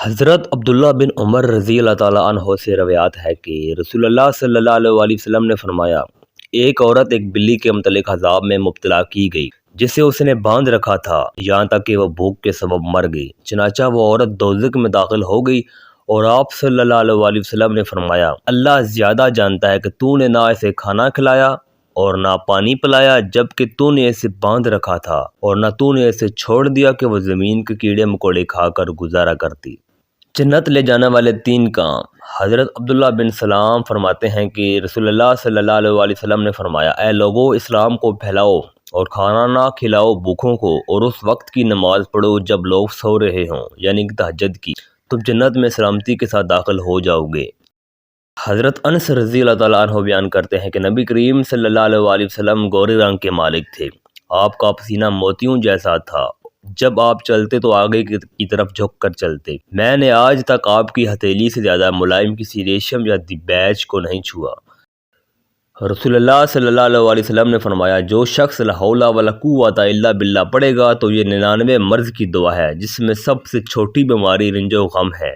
حضرت عبداللہ بن عمر رضی اللہ تعالیٰ عنہ سے روایت ہے کہ رسول اللہ صلی اللہ علیہ وسلم نے فرمایا، ایک عورت ایک بلی کے متعلق عذاب میں مبتلا کی گئی جسے اس نے باندھ رکھا تھا یہاں تک کہ وہ بھوک کے سبب مر گئی۔ چنانچہ وہ عورت دوزخ میں داخل ہو گئی اور آپ صلی اللہ علیہ وسلم نے فرمایا، اللہ زیادہ جانتا ہے کہ تو نے نہ اسے کھانا کھلایا اور نہ پانی پلایا جبکہ تو نے اسے باندھ رکھا تھا، اور نہ تو نے اسے چھوڑ دیا کہ وہ زمین کے کیڑے مکوڑے کھا کر گزارا کرتی۔ جنت لے جانے والے 3 کام۔ حضرت عبداللہ بن سلام فرماتے ہیں کہ رسول اللہ صلی اللہ علیہ وسلم نے فرمایا، اے لوگو، اسلام کو پھیلاؤ اور کھانا نہ کھلاؤ بھوکوں کو، اور اس وقت کی نماز پڑھو جب لوگ سو رہے ہوں، یعنی کہ تہجد کی، تم جنت میں سلامتی کے ساتھ داخل ہو جاؤ گے۔ حضرت انس رضی اللہ تعالیٰ عنہ بیان کرتے ہیں کہ نبی کریم صلی اللہ علیہ وسلم گورے رنگ کے مالک تھے، آپ کا پسینہ موتیوں جیسا تھا، جب آپ چلتے تو آگے کی طرف جھک کر چلتے، میں نے آج تک آپ کی ہتھیلی سے زیادہ ملائم کسی ریشم یا بیج کو نہیں چھوا۔ رسول اللہ صلی اللہ علیہ وسلم نے فرمایا، جو شخص لا حول ولا قوت الا باللہ پڑھے گا تو یہ 99 مرض کی دعا ہے جس میں سب سے چھوٹی بیماری رنج و غم ہے۔